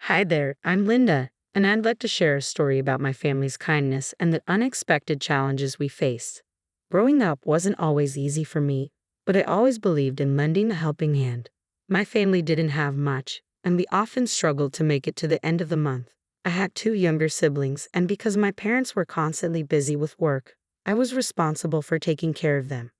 Hi there, I'm Linda, and I'd like to share a story about my family's kindness and the unexpected challenges we faced. Growing up wasn't always easy for me, but I always believed in lending a helping hand. My family didn't have much, and we often struggled to make it to the end of the month. I had two younger siblings, and because my parents were constantly busy with work, I was responsible for taking care of them.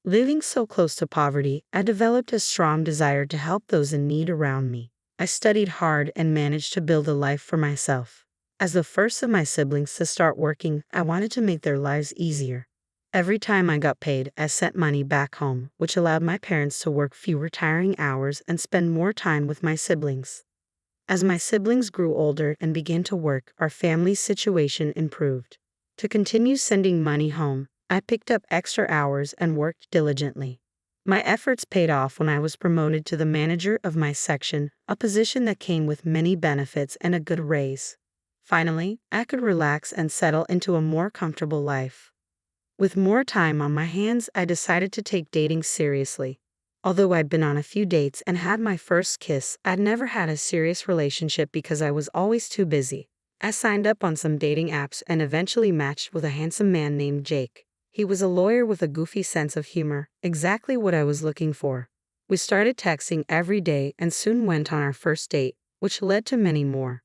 Living so close to poverty, I developed a strong desire to help those in need around me. I studied hard and managed to build a life for myself. As the first of my siblings to start working, I wanted to make their lives easier. Every time I got paid, I sent money back home, which allowed my parents to work fewer tiring hours and spend more time with my siblings. As my siblings grew older and began to work, our family's situation improved. To continue sending money home, I picked up extra hours and worked diligently. My efforts paid off when I was promoted to the manager of my section, a position that came with many benefits and a good raise. Finally, I could relax and settle into a more comfortable life. With more time on my hands, I decided to take dating seriously. Although I'd been on a few dates and had my first kiss, I'd never had a serious relationship because I was always too busy. I signed up on some dating apps and eventually matched with a handsome man named Jake. He was a lawyer with a goofy sense of humor, exactly what I was looking for. We started texting every day and soon went on our first date, which led to many more.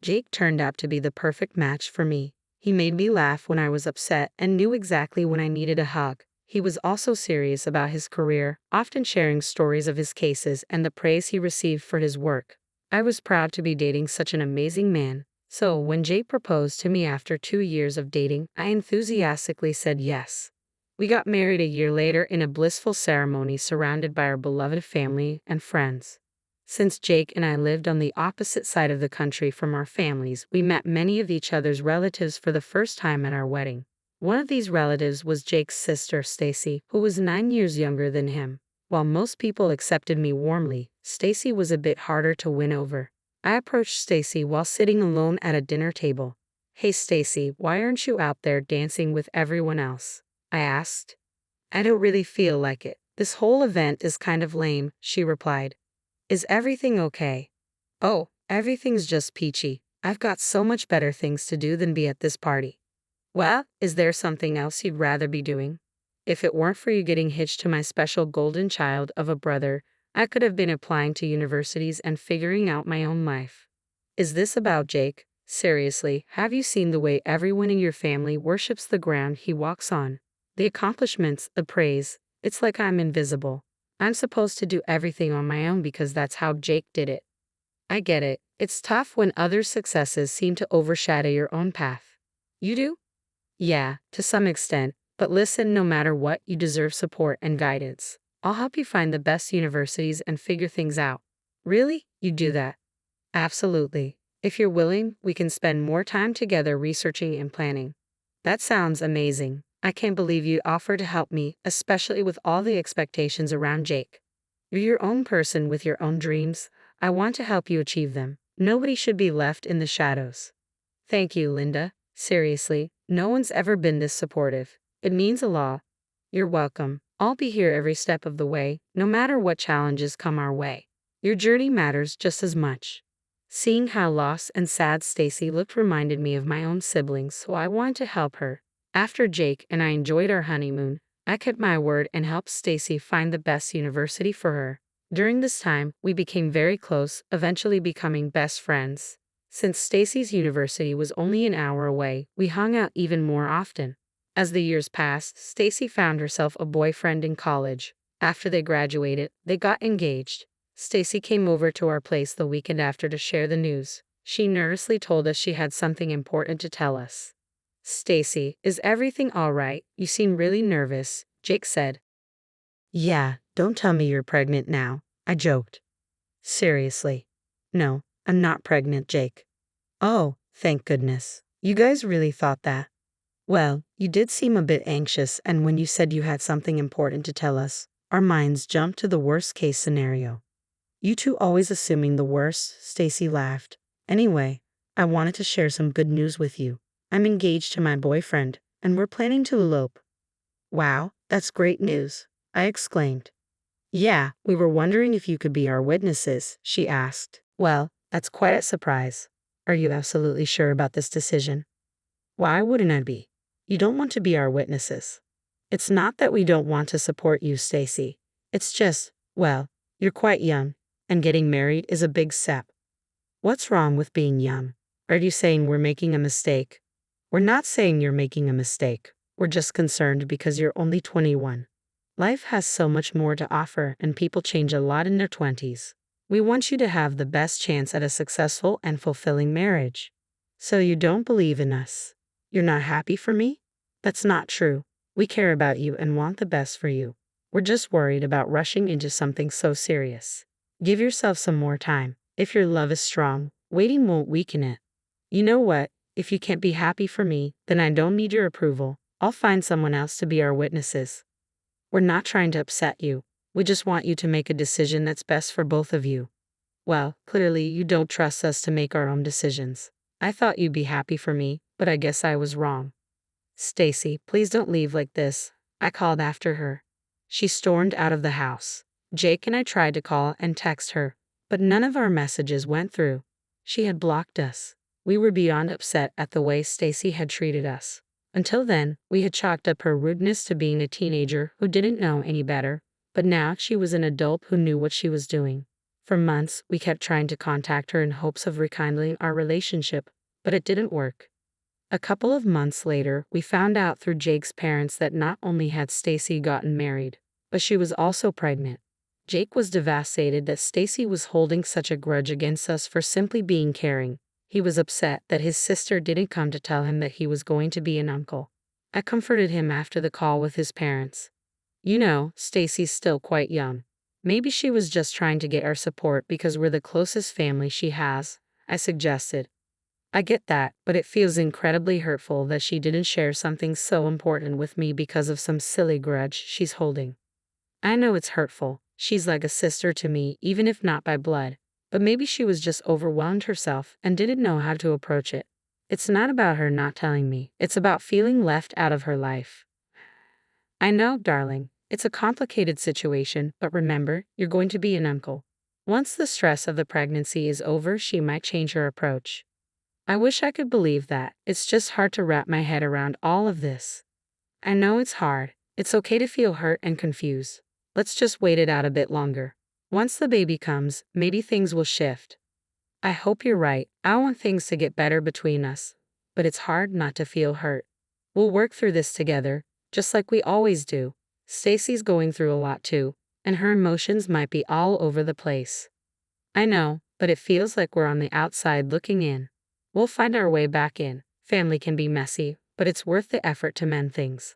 Jake turned out to be the perfect match for me. He made me laugh when I was upset and knew exactly when I needed a hug. He was also serious about his career, often sharing stories of his cases and the praise he received for his work. I was proud to be dating such an amazing man. So, when Jake proposed to me after 2 years of dating, I enthusiastically said yes. We got married a year later in a blissful ceremony surrounded by our beloved family and friends. Since Jake and I lived on the opposite side of the country from our families, we met many of each other's relatives for the first time at our wedding. One of these relatives was Jake's sister, Stacy, who was 9 years younger than him. While most people accepted me warmly, Stacy was a bit harder to win over. I approached Stacy while sitting alone at a dinner table. "Hey Stacy, why aren't you out there dancing with everyone else?" I asked. "I don't really feel like it. This whole event is kind of lame," she replied. "Is everything okay?" "Oh, everything's just peachy. I've got so much better things to do than be at this party." "Well, is there something else you'd rather be doing?" "If it weren't for you getting hitched to my special golden child of a brother, I could have been applying to universities and figuring out my own life." "Is this about Jake? Seriously, have you seen the way everyone in your family worships the ground he walks on? The accomplishments, the praise, it's like I'm invisible. I'm supposed to do everything on my own because that's how Jake did it." "I get it. It's tough when others' successes seem to overshadow your own path." "You do?" "Yeah, to some extent. But listen, no matter what, you deserve support and guidance. I'll help you find the best universities and figure things out." "Really? You do that?" "Absolutely. If you're willing, we can spend more time together researching and planning." "That sounds amazing. I can't believe you'd offer to help me, especially with all the expectations around Jake. You're your own person with your own dreams. I want to help you achieve them. Nobody should be left in the shadows." "Thank you, Linda. Seriously, no one's ever been this supportive. It means a lot." "You're welcome. I'll be here every step of the way, no matter what challenges come our way. Your journey matters just as much." Seeing how lost and sad Stacy looked reminded me of my own siblings, so I wanted to help her. After Jake and I enjoyed our honeymoon, I kept my word and helped Stacy find the best university for her. During this time, we became very close, eventually becoming best friends. Since Stacy's university was only an hour away, we hung out even more often. As the years passed, Stacy found herself a boyfriend in college. After they graduated, they got engaged. Stacy came over to our place the weekend after to share the news. She nervously told us she had something important to tell us. "Stacy, is everything all right? You seem really nervous," Jake said. "Yeah, don't tell me you're pregnant now," I joked. "Seriously." "No, I'm not pregnant, Jake." "Oh, thank goodness. You guys really thought that?" "Well, you did seem a bit anxious, and when you said you had something important to tell us, our minds jumped to the worst-case scenario." "You two always assuming the worst," Stacy laughed. "Anyway, I wanted to share some good news with you. I'm engaged to my boyfriend, and we're planning to elope." "Wow, that's great news," I exclaimed. "Yeah, we were wondering if you could be our witnesses," she asked. "Well, That's quite a surprise. Are you absolutely sure about this decision? Why wouldn't I be? You don't want to be our witnesses. It's not that we don't want to support you, Stacy. It's just, well, you're quite young, and getting married is a big step. What's wrong with being young? Are you saying we're making a mistake? We're not saying you're making a mistake. We're just concerned because you're only 21. Life has so much more to offer, and people change a lot in their 20s. We want you to have the best chance at a successful and fulfilling marriage. So you don't believe in us? You're not happy for me? That's not true. We care about you and want the best for you. We're just worried about rushing into something so serious. Give yourself some more time. If your love is strong, waiting won't weaken it. You know what? If you can't be happy for me, then I don't need your approval. I'll find someone else to be our witnesses. We're not trying to upset you. We just want you to make a decision that's best for both of you. Well, clearly you don't trust us to make our own decisions. I thought you'd be happy for me, but I guess I was wrong. Stacy, please don't leave like this, I called after her. She stormed out of the house. Jake and I tried to call and text her, but none of our messages went through. She had blocked us. We were beyond upset at the way Stacy had treated us. Until then, we had chalked up her rudeness to being a teenager who didn't know any better, but now she was an adult who knew what she was doing. For months, we kept trying to contact her in hopes of rekindling our relationship, but it didn't work. A couple of months later, we found out through Jake's parents that not only had Stacy gotten married, but she was also pregnant. Jake was devastated that Stacy was holding such a grudge against us for simply being caring. He was upset that his sister didn't come to tell him that he was going to be an uncle. I comforted him after the call with his parents. You know, Stacy's still quite young. Maybe she was just trying to get our support because we're the closest family she has, I suggested. I get that, but it feels incredibly hurtful that she didn't share something so important with me because of some silly grudge she's holding. I know it's hurtful. She's like a sister to me, even if not by blood. But maybe she was just overwhelmed herself and didn't know how to approach it. It's not about her not telling me. It's about feeling left out of her life. I know, darling. It's a complicated situation, but remember, you're going to be an uncle. Once the stress of the pregnancy is over, she might change her approach. I wish I could believe that. It's just hard to wrap my head around all of this. I know it's hard. It's okay to feel hurt and confused. Let's just wait it out a bit longer. Once the baby comes, maybe things will shift. I hope you're right. I want things to get better between us. But it's hard not to feel hurt. We'll work through this together, just like we always do. Stacy's going through a lot too, and her emotions might be all over the place. I know, but it feels like we're on the outside looking in. We'll find our way back in. Family can be messy, but it's worth the effort to mend things.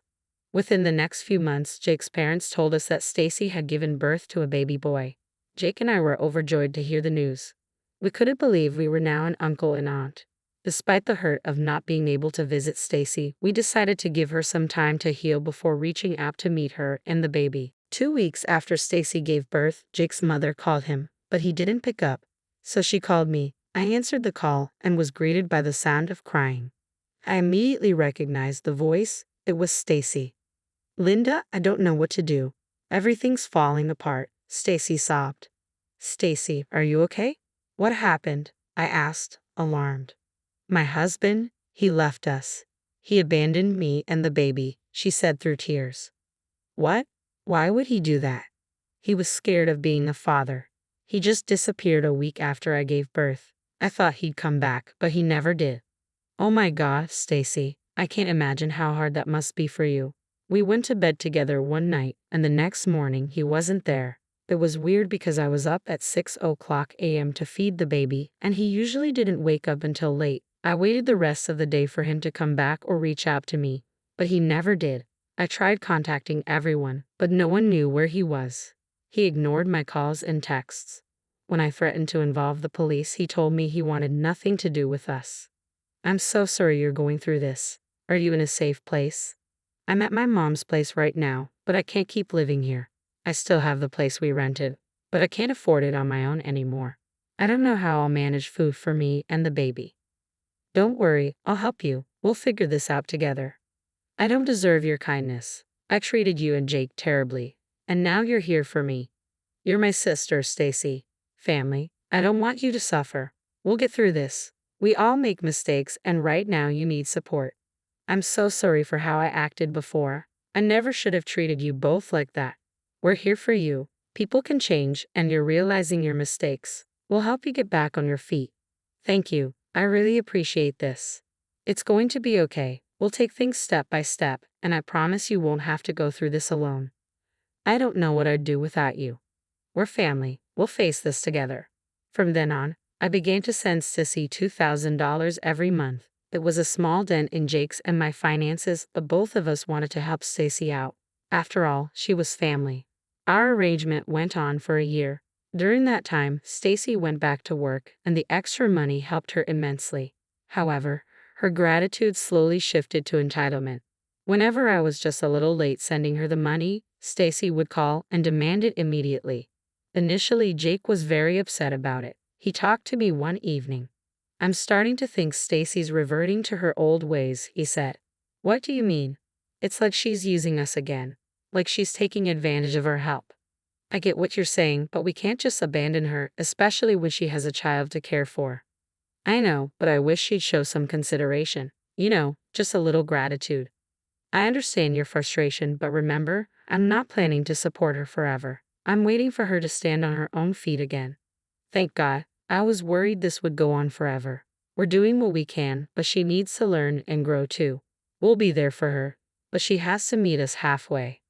Within the next few months, Jake's parents told us that Stacy had given birth to a baby boy. Jake and I were overjoyed to hear the news. We couldn't believe we were now an uncle and aunt. Despite the hurt of not being able to visit Stacy, we decided to give her some time to heal before reaching out to meet her and the baby. 2 weeks after Stacy gave birth, Jake's mother called him, but he didn't pick up. So she called me. I answered the call and was greeted by the sound of crying. I immediately recognized the voice. It was Stacy. Linda, I don't know what to do. Everything's falling apart, Stacy sobbed. Stacy, are you okay? What happened? I asked, alarmed. My husband, he left us. He abandoned me and the baby, she said through tears. What? Why would he do that? He was scared of being a father. He just disappeared a week after I gave birth. I thought he'd come back, but he never did. Oh my God, Stacy, I can't imagine how hard that must be for you. We went to bed together one night, and the next morning he wasn't there. It was weird because I was up at 6:00 a.m. to feed the baby, and he usually didn't wake up until late. I waited the rest of the day for him to come back or reach out to me, but he never did. I tried contacting everyone, but no one knew where he was. He ignored my calls and texts. When I threatened to involve the police, he told me he wanted nothing to do with us. I'm so sorry you're going through this. Are you in a safe place? I'm at my mom's place right now, but I can't keep living here. I still have the place we rented, but I can't afford it on my own anymore. I don't know how I'll manage food for me and the baby. Don't worry, I'll help you. We'll figure this out together. I don't deserve your kindness. I treated you and Jake terribly, and now you're here for me. You're my sister, Stacy. Family, I don't want you to suffer. We'll get through this. We all make mistakes, and right now you need support. I'm so sorry for how I acted before. I never should have treated you both like that. We're here for you. People can change, and you're realizing your mistakes. We'll help you get back on your feet. Thank you. I really appreciate this. It's going to be okay. We'll take things step by step, and I promise you won't have to go through this alone. I don't know what I'd do without you. We're family. We'll face this together. From then on, I began to send Stacy $2,000 every month. It was a small dent in Jake's and my finances, but both of us wanted to help Stacy out. After all, she was family. Our arrangement went on for a year. During that time, Stacy went back to work, and the extra money helped her immensely. However, her gratitude slowly shifted to entitlement. Whenever I was just a little late sending her the money, Stacy would call and demand it immediately. Initially, Jake was very upset about it. He talked to me one evening. "I'm starting to think Stacy's reverting to her old ways," he said. "What do you mean?" "It's like she's using us again. Like she's taking advantage of our help." "I get what you're saying, but we can't just abandon her, especially when she has a child to care for." "I know, but I wish she'd show some consideration. Just a little gratitude." "I understand your frustration, but remember, I'm not planning to support her forever. I'm waiting for her to stand on her own feet again." "Thank God. I was worried this would go on forever. We're doing what we can, but she needs to learn and grow too. We'll be there for her, but she has to meet us halfway."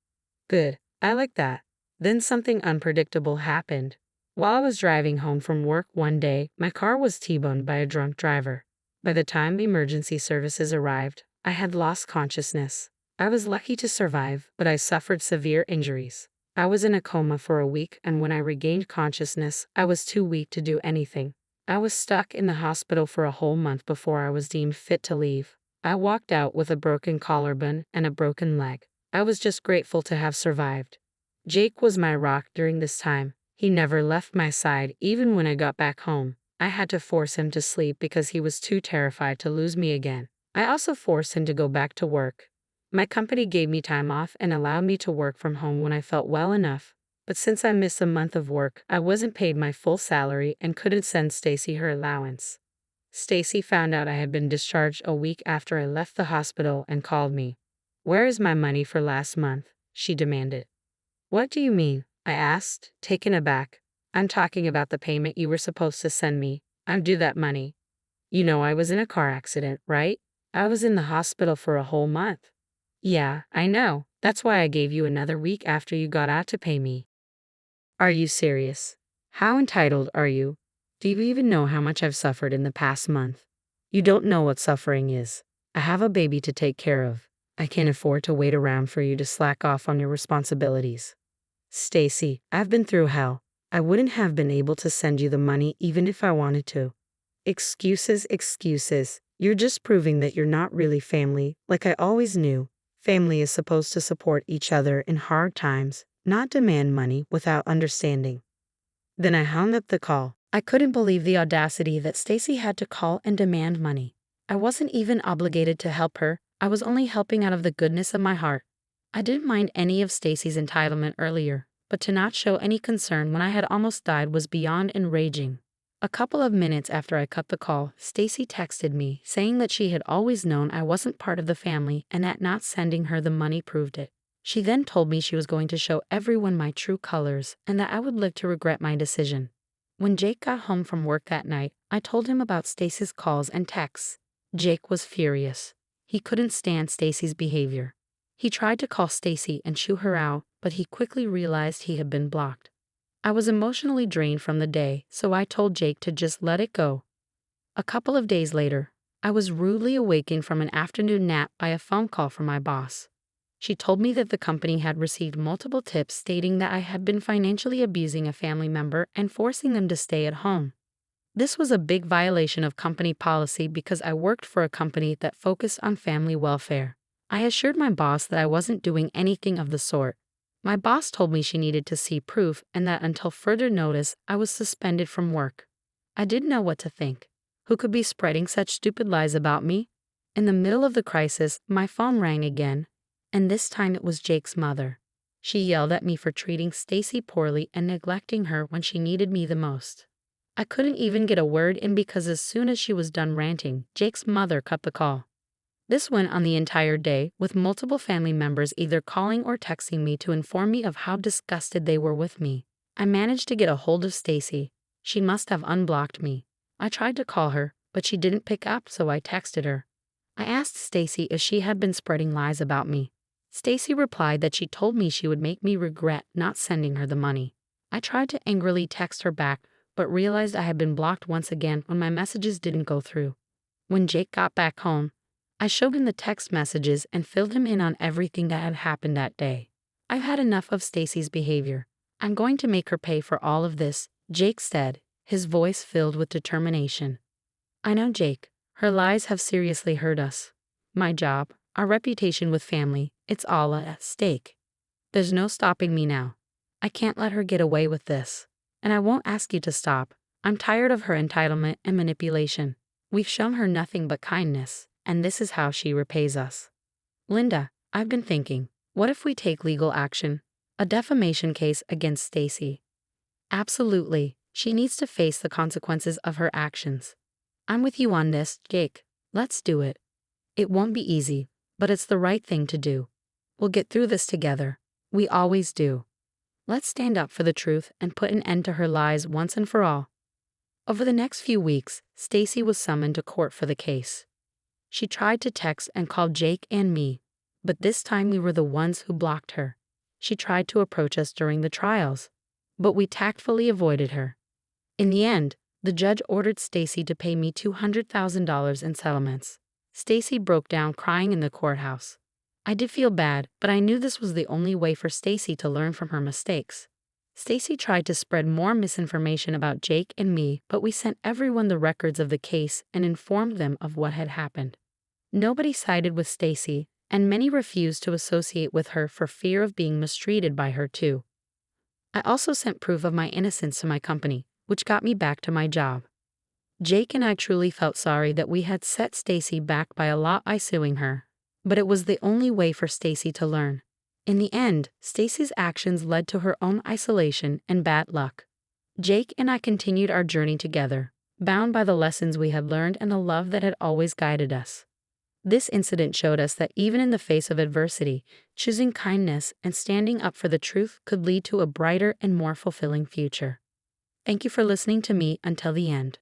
"Good. I like that." Then something unpredictable happened. While I was driving home from work one day, my car was T-boned by a drunk driver. By the time the emergency services arrived, I had lost consciousness. I was lucky to survive, but I suffered severe injuries. I was in a coma for a week, and when I regained consciousness, I was too weak to do anything. I was stuck in the hospital for a whole month before I was deemed fit to leave. I walked out with a broken collarbone and a broken leg. I was just grateful to have survived. Jake was my rock during this time. He never left my side, even when I got back home. I had to force him to sleep because he was too terrified to lose me again. I also forced him to go back to work. My company gave me time off and allowed me to work from home when I felt well enough. But since I missed a month of work, I wasn't paid my full salary and couldn't send Stacy her allowance. Stacy found out I had been discharged a week after I left the hospital and called me. "Where is my money for last month?" she demanded. "What do you mean?" I asked, taken aback. "I'm talking about the payment you were supposed to send me. I'm due that money. You know I was in a car accident, right? I was in the hospital for a whole month." "Yeah, I know. That's why I gave you another week after you got out to pay me." "Are you serious? How entitled are you? Do you even know how much I've suffered in the past month? You don't know what suffering is. I have a baby to take care of. I can't afford to wait around for you to slack off on your responsibilities." "Stacy, I've been through hell. I wouldn't have been able to send you the money even if I wanted to." "Excuses, excuses. You're just proving that you're not really family, like I always knew. Family is supposed to support each other in hard times, not demand money without understanding." Then I hung up the call. I couldn't believe the audacity that Stacy had to call and demand money. I wasn't even obligated to help her. I was only helping out of the goodness of my heart. I didn't mind any of Stacy's entitlement earlier, but to not show any concern when I had almost died was beyond enraging. A couple of minutes after I cut the call, Stacy texted me, saying that she had always known I wasn't part of the family and that not sending her the money proved it. She then told me she was going to show everyone my true colors and that I would live to regret my decision. When Jake got home from work that night, I told him about Stacy's calls and texts. Jake was furious. He couldn't stand Stacy's behavior. He tried to call Stacy and shoo her out, but he quickly realized he had been blocked. I was emotionally drained from the day, so I told Jake to just let it go. A couple of days later, I was rudely awakened from an afternoon nap by a phone call from my boss. She told me that the company had received multiple tips stating that I had been financially abusing a family member and forcing them to stay at home. This was a big violation of company policy because I worked for a company that focused on family welfare. I assured my boss that I wasn't doing anything of the sort. My boss told me she needed to see proof and that until further notice, I was suspended from work. I didn't know what to think. Who could be spreading such stupid lies about me? In the middle of the crisis, my phone rang again, and this time it was Jake's mother. She yelled at me for treating Stacy poorly and neglecting her when she needed me the most. I couldn't even get a word in because as soon as she was done ranting, Jake's mother cut the call. This went on the entire day, with multiple family members either calling or texting me to inform me of how disgusted they were with me. I managed to get a hold of Stacy. She must have unblocked me. I tried to call her, but she didn't pick up, so I texted her. I asked Stacy if she had been spreading lies about me. Stacy replied that she told me she would make me regret not sending her the money. I tried to angrily text her back, but realized I had been blocked once again when my messages didn't go through. When Jake got back home, I showed him the text messages and filled him in on everything that had happened that day. I've had enough of Stacy's behavior. I'm going to make her pay for all of this, Jake said, his voice filled with determination. I know, Jake. Her lies have seriously hurt us. My job, our reputation with family, it's all at stake. There's no stopping me now. I can't let her get away with this. And I won't ask you to stop. I'm tired of her entitlement and manipulation. We've shown her nothing but kindness, and this is how she repays us. Linda, I've been thinking, what if we take legal action? A defamation case against Stacy. Absolutely. She needs to face the consequences of her actions. I'm with you on this, Jake. Let's do it. It won't be easy, but it's the right thing to do. We'll get through this together. We always do. Let's stand up for the truth and put an end to her lies once and for all. Over the next few weeks, Stacy was summoned to court for the case. She tried to text and call Jake and me, but this time we were the ones who blocked her. She tried to approach us during the trials, but we tactfully avoided her. In the end, the judge ordered Stacy to pay me $200,000 in settlements. Stacy broke down crying in the courthouse. I did feel bad, but I knew this was the only way for Stacy to learn from her mistakes. Stacy tried to spread more misinformation about Jake and me, but we sent everyone the records of the case and informed them of what had happened. Nobody sided with Stacy, and many refused to associate with her for fear of being mistreated by her too. I also sent proof of my innocence to my company, which got me back to my job. Jake and I truly felt sorry that we had set Stacy back by a lot by suing her, but it was the only way for Stacy to learn. In the end, Stacy's actions led to her own isolation and bad luck. Jake and I continued our journey together, bound by the lessons we had learned and the love that had always guided us. This incident showed us that even in the face of adversity, choosing kindness and standing up for the truth could lead to a brighter and more fulfilling future. Thank you for listening to me until the end.